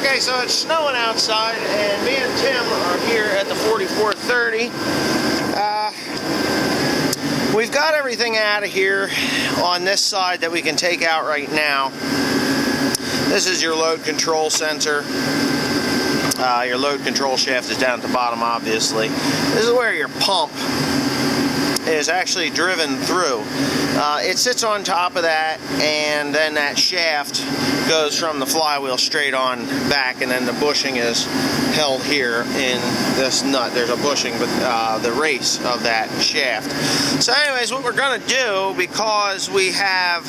Okay, so it's snowing outside, and me and Tim are here at the 4430. We've got everything out of here on this side that we can take out right now. This is your load control sensor. Your load control shaft is down at the bottom, obviously. This is where your pump is actually driven through. It sits on top of that, and then that shaft goes from the flywheel straight on back, and then the bushing is held here in this nut. There's a bushing, but the race of that shaft. So anyways, what we're going to do, because we have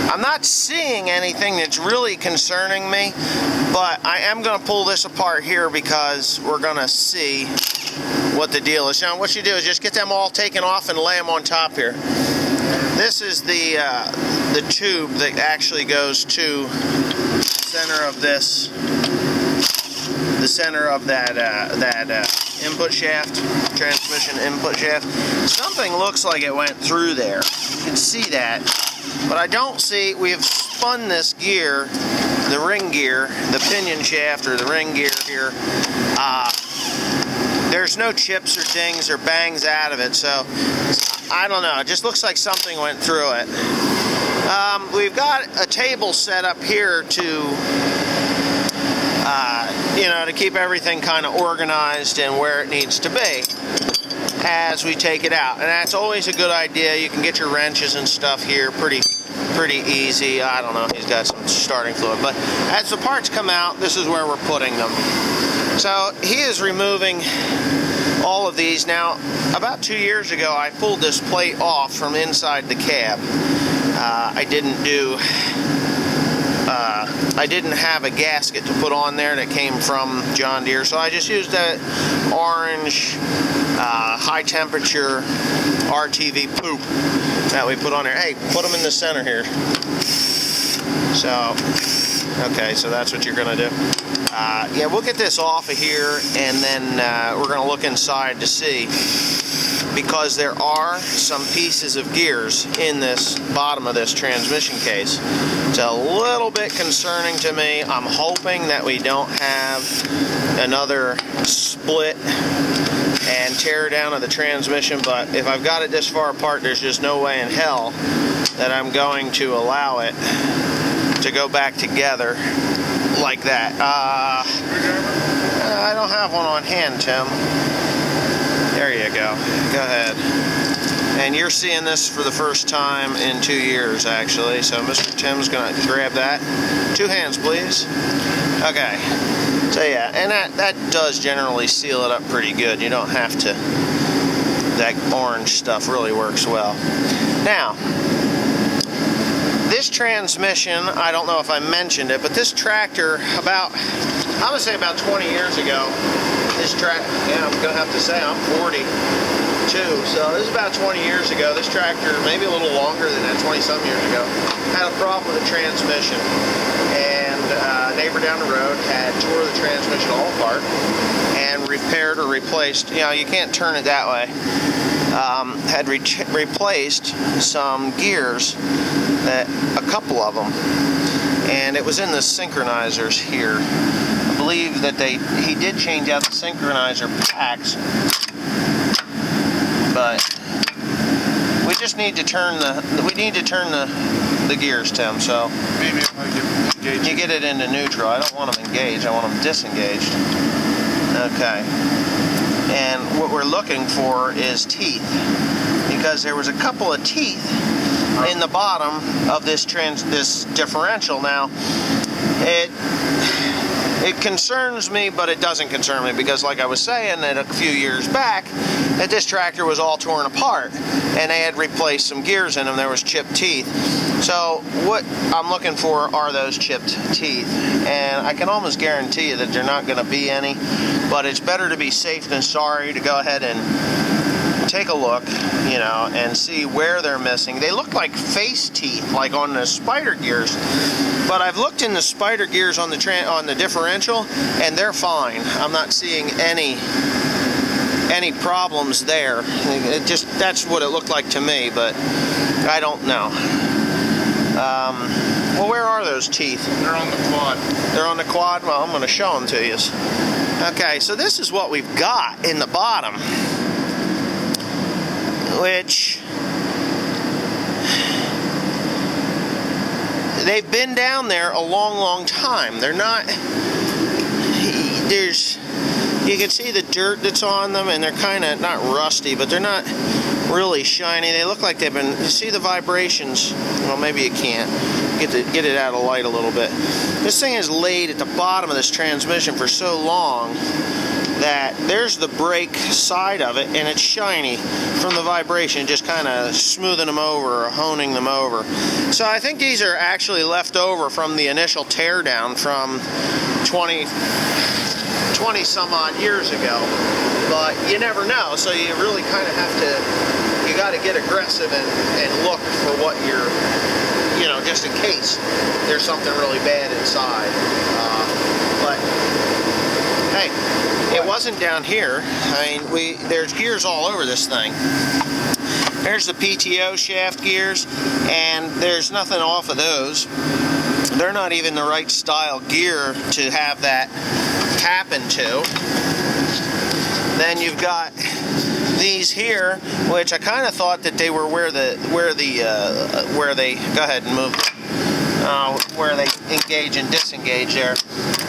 I'm not seeing anything that's really concerning me, but I am going to pull this apart here because we're going to see what the deal is. Now, what you do is just get them all taken off and lay them on top here. This is the tube that actually goes to the center of this, the center of that input shaft, transmission input shaft. Something looks like it went through there. You can see that, but I don't see. We've spun this gear, the ring gear, the pinion shaft or the ring gear here. There's no chips or dings or bangs out of it, so I don't know. It just looks like something went through it. We've got a table set up here to, to keep everything kind of organized and where it needs to be as we take it out. And that's always a good idea. You can get your wrenches and stuff here pretty easy. I don't know if he's got some starting fluid, but as the parts come out, this is where we're putting them. So he is removing all of these. Now, about 2 years ago, I pulled this plate off from inside the cab. I didn't have a gasket to put on there that came from John Deere, so I just used that orange high temperature RTV poop that we put on there. Hey, put them in the center here. So, okay, so that's what you're going to do. Yeah, we'll get this off of here, and then we're going to look inside to see, because there are some pieces of gears in this bottom of this transmission case. It's a little bit concerning to me. I'm hoping that we don't have another split and tear down of the transmission, but if I've got it this far apart, there's just no way in hell that I'm going to allow it to go back together like that. I don't have one on hand, Tim. There you go. Go ahead. And you're seeing this for the first time in 2 years, actually. So Mr. Tim's going to grab that. 2 hands, please. Okay. So yeah, and that does generally seal it up pretty good. You don't have to. That orange stuff really works well. Now, this transmission, I don't know if I mentioned it, but this tractor, I'm going to say about 20 years ago, I'm going to have to say I'm 42, so this is about 20 years ago. This tractor, maybe a little longer than that, 20-some years ago, had a problem with the transmission, and a neighbor down the road had tore the transmission all apart and repaired or replaced. You can't turn it that way. Had replaced some gears, a couple of them, and it was in the synchronizers here. I believe that he did change out the synchronizer packs, but we just need to turn the gears, Tim. So maybe if I get engaged. You get it into neutral. I don't want them engaged. I want them disengaged. Okay. And what we're looking for is teeth, because there was a couple of teeth in the bottom of this differential. Now, it concerns me, but it doesn't concern me, because like I was saying, that a few years back, that this tractor was all torn apart, and they had replaced some gears in them. There was chipped teeth. So what I'm looking for are those chipped teeth, and I can almost guarantee you that they're not going to be any, but it's better to be safe than sorry, to go ahead and take a look, and see where they're missing. They look like face teeth, like on the spider gears, but I've looked in the spider gears on the differential, and they're fine. I'm not seeing any problems there. That's what it looked like to me, but I don't know. Well, where are those teeth? They're on the quad. They're on the quad? Well, I'm going to show them to you. Okay, so this is what we've got in the bottom, which they've been down there a long time. They're not, you can see the dirt that's on them, and they're kind of not rusty, but they're not really shiny. They look like they've been, you see the vibrations? Well, maybe you can't get it out of light a little bit. This thing is laid at the bottom of this transmission for so long that there's the brake side of it, and it's shiny from the vibration, just kind of smoothing them over or honing them over. So I think these are actually left over from the initial teardown from 20 some odd years ago, but you never know, so you really kind of have to, you got to get aggressive and look for what you're, you know, just in case there's something really bad inside. But hey, it wasn't down here. I mean, there's gears all over this thing. There's the PTO shaft gears, and there's nothing off of those. They're not even the right style gear to have that happen to. Then you've got these here, which I kind of thought that they were where they go ahead and move where they engage and disengage there.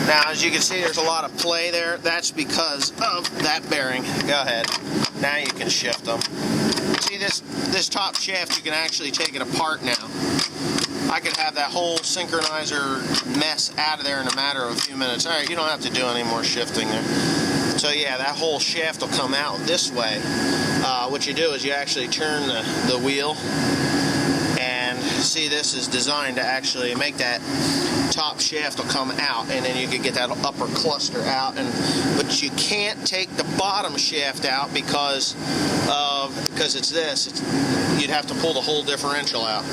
Now, as you can see, there's a lot of play there. That's because of that bearing. Go ahead. Now you can shift them. See this top shaft, you can actually take it apart now. I could have that whole synchronizer mess out of there in a matter of a few minutes. All right, you don't have to do any more shifting there. So yeah, that whole shaft will come out this way. What you do is you actually turn the wheel, and see, this is designed to actually make that top shaft will come out, and then you can get that upper cluster out. But you can't take the bottom shaft out because it's this. You'd have to pull the whole differential out.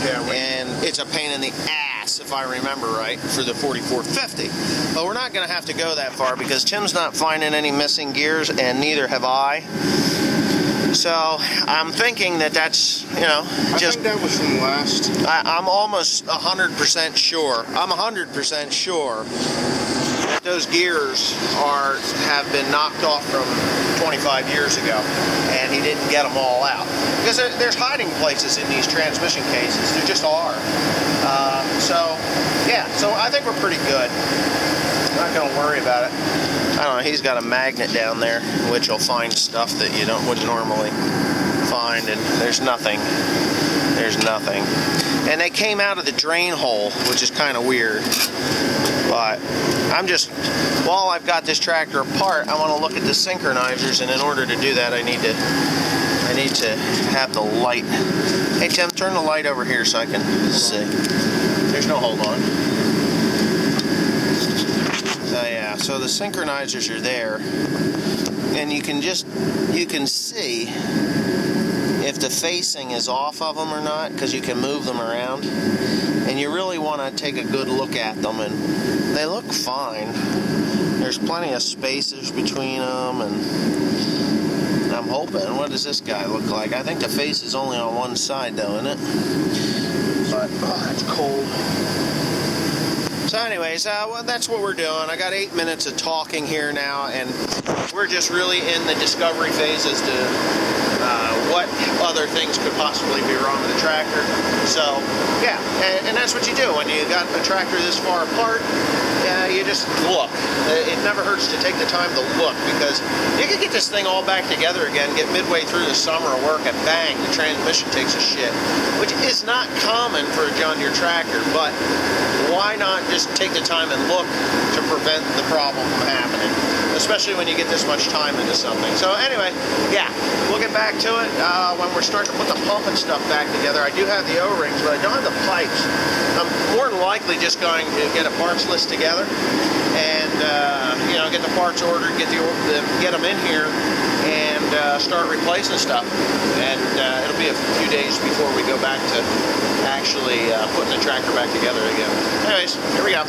Yeah, and it's a pain in the ass, if I remember right, for the 4450. But we're not going to have to go that far because Tim's not finding any missing gears, and neither have I. So I'm thinking that's, you know, just. I think that was from last. I'm almost 100% sure. I'm 100% sure that those gears have been knocked off from 25 years ago, and he didn't get them all out. Because there's hiding places in these transmission cases. There just are. So yeah, so I think we're pretty good. I'm not going to worry about it. I don't know, he's got a magnet down there, which will find stuff that you wouldn't normally find, and there's nothing. There's nothing. And they came out of the drain hole, which is kind of weird. But I'm just, while I've got this tractor apart, I want to look at the synchronizers, and in order to do that, I need to have the light. Hey Tim, turn the light over here so I can see. There's no hold on. So yeah, so the synchronizers are there, and you can see if the facing is off of them or not, because you can move them around, and you really want to take a good look at them, and they look fine. There's plenty of spaces between them, and I'm hoping. What does this guy look like? I think the face is only on one side though, isn't it? But oh, that's cold. So anyways, well, that's what we're doing. I got 8 minutes of talking here now, and we're just really in the discovery phase as to what other things could possibly be wrong with the tractor. So yeah, and that's what you do when you got a tractor this far apart. You just look. It never hurts to take the time to look, because you can get this thing all back together again, get midway through the summer of work, and bang, the transmission takes a shit, which is not common for a John Deere tractor, but why not just take the time and look to prevent the problem from happening, especially when you get this much time into something. So anyway, yeah, we'll get back to it when we're starting to put the pump and stuff back together. I do have the O-rings, but I don't have the pipes. I'm more than likely just going to get a parts list together and get the parts ordered, get them in here, and start replacing stuff. And it'll be a few days before we go back to actually putting the tractor back together again. Anyways, here we go.